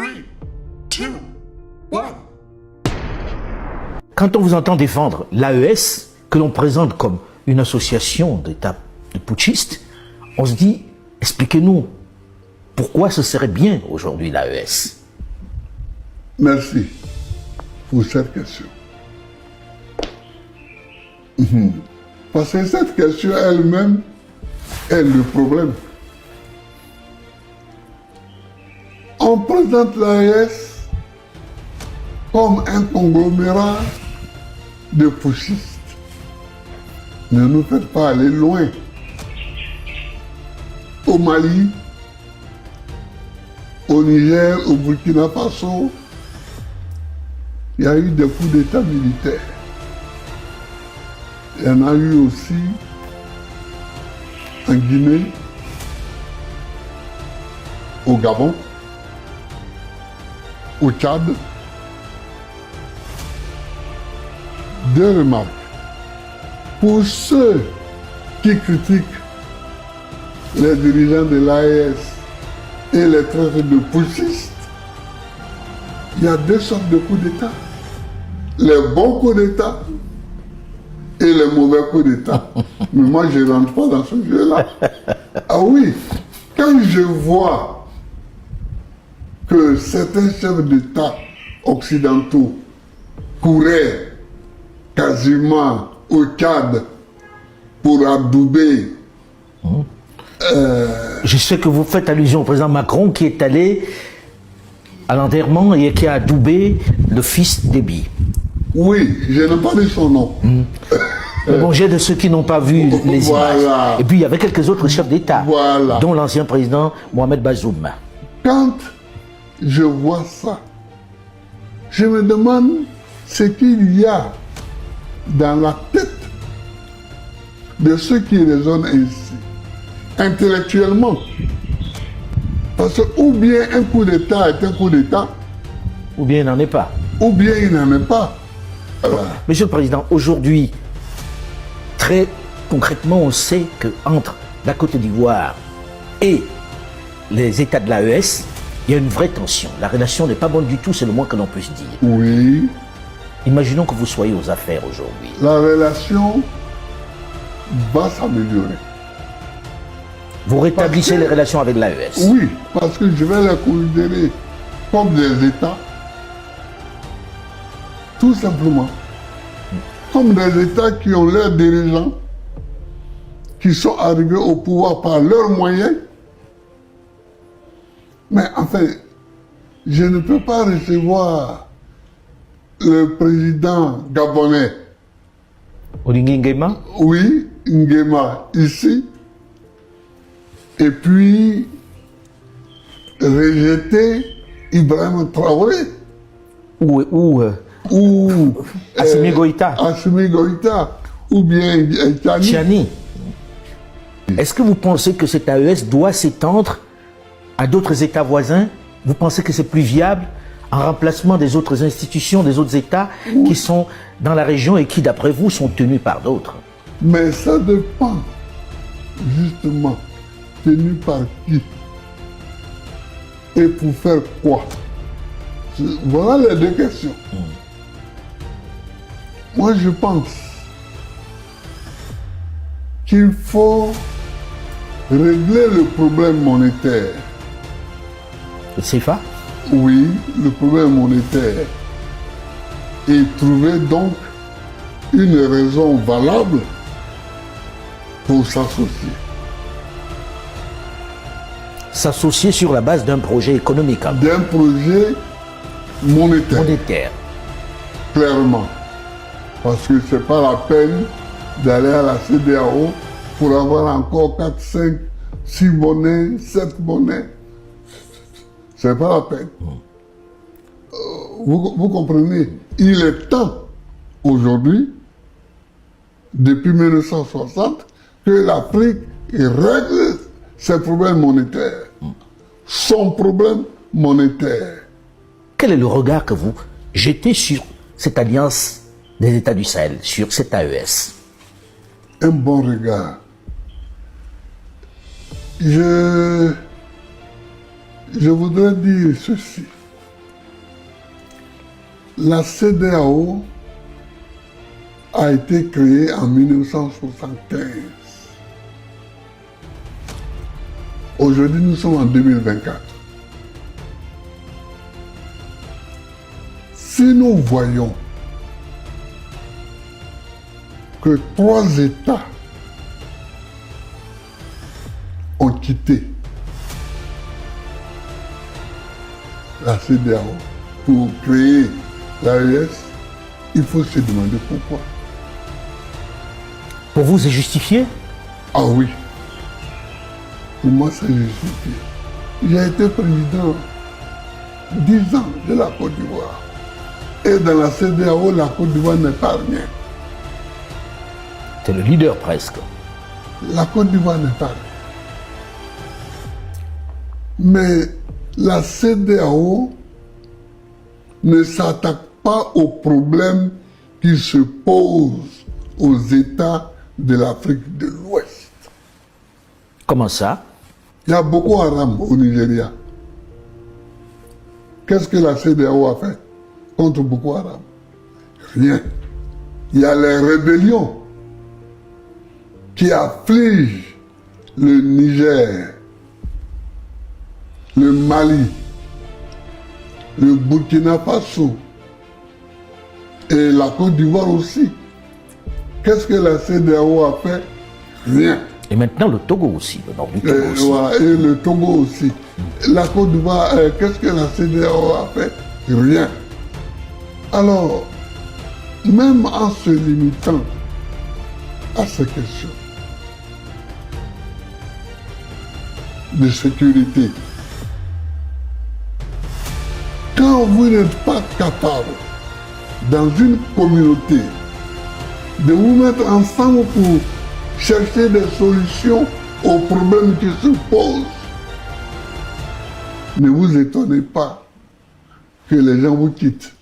3, 2, 1. Quand on vous entend défendre l'AES, que l'on présente comme une association d'États de putschistes, on se dit, expliquez-nous, pourquoi ce serait bien aujourd'hui l'AES? Merci pour cette question. Parce que cette question elle-même est le problème. On présente l'AES comme un conglomérat de putschistes. Ne nous faites pas aller loin. Au Mali, au Niger, au Burkina Faso, il y a eu des coups d'État militaires. Il y en a eu aussi en Guinée, au Gabon, au Tchad. Deux remarques. Pour ceux qui critiquent les dirigeants de l'AES et les traités de putschistes, il y a deux sortes de coups d'État. Les bons coups d'État et les mauvais coups d'État. Mais moi, je ne rentre pas dans ce jeu-là. Ah oui, quand je vois que certains chefs d'État occidentaux couraient quasiment au Tchad pour adouber. Je sais que vous faites allusion au président Macron qui est allé à l'enterrement et qui a adoubé le fils d'Ebi. Oui, je n'ai pas dit son nom. Mais bon, j'ai de ceux qui n'ont pas vu les images. Et puis il y avait quelques autres chefs d'État, dont l'ancien président Mohamed Bazoum. Quand je vois ça, je me demande ce qu'il y a dans la tête de ceux qui raisonnent ainsi, intellectuellement. Parce que ou bien un coup d'État est un coup d'État, ou bien il n'en est pas. Ou bien il n'en est pas. Monsieur le Président, aujourd'hui, très concrètement, on sait qu'entre la Côte d'Ivoire et les États de l'AES, il y a une vraie tension. La relation n'est pas bonne du tout, c'est le moins que l'on puisse dire. Oui. Imaginons que vous soyez aux affaires aujourd'hui. La relation va s'améliorer. Vous rétablissez les relations avec l'AES? Oui, parce que je vais les considérer comme des États, tout simplement. Comme des États qui ont leurs dirigeants, qui sont arrivés au pouvoir par leurs moyens. Mais enfin, je ne peux pas recevoir le président gabonais. Oligui Nguema? Oui, Nguema, ici. Et puis, rejeter Ibrahim Traoré. Ou Assimi Goïta. Assimi Goïta. Ou bien Tchani. Est-ce que vous pensez que cette AES doit s'étendre à d'autres États voisins? Vous pensez que c'est plus viable en remplacement des autres institutions, des autres États qui sont dans la région et qui, d'après vous, sont tenus par d'autres? Mais ça dépend, justement, tenu par qui et pour faire quoi? Voilà les deux questions. Moi, je pense qu'il faut régler le problème monétaire. Le CFA? Oui, le problème monétaire. Et trouver donc une raison valable pour s'associer. S'associer sur la base d'un projet économique. D'un projet monétaire. Monétaire. Clairement. Parce que ce n'est pas la peine d'aller à la CEDEAO pour avoir encore 4, 5, 6 monnaies, 7 monnaies. Ce n'est pas la peine. Vous comprenez? Il est temps, aujourd'hui, depuis 1960, que l'Afrique règle ses problèmes monétaires. Son problème monétaire. Quel est le regard que vous jetez sur cette alliance des États du Sahel, sur cette AES? Un bon regard. Je voudrais dire ceci. La CEDEAO a été créée en 1975. Aujourd'hui, nous sommes en 2024. Si nous voyons que 3 États ont quitté la CEDEAO pour créer l'AES, il faut se demander pourquoi. Pour vous, c'est justifié? Ah oui, pour moi c'est justifié. J'ai été président 10 ans de la Côte d'Ivoire. Et dans la CEDEAO, la Côte d'Ivoire n'est pas rien. C'est le leader presque. La Côte d'Ivoire n'est pas rien. Mais la CEDEAO ne s'attaque pas aux problèmes qui se posent aux États de l'Afrique de l'Ouest. Comment ça? Il y a Boko Haram au Nigeria. Qu'est-ce que la CEDEAO a fait contre Boko Haram? Rien. Il y a les rébellions qui affligent le Niger, le Mali, le Burkina Faso et la Côte d'Ivoire aussi. Qu'est-ce que la CEDEAO a fait? Rien. Et maintenant le Togo aussi, le nord du Togo aussi. Voilà, et le Togo aussi. La Côte d'Ivoire, qu'est-ce que la CEDEAO a fait? Rien. Alors, même en se limitant à ces questions de sécurité, quand vous n'êtes pas capable, dans une communauté, de vous mettre ensemble pour chercher des solutions aux problèmes qui se posent, ne vous étonnez pas que les gens vous quittent.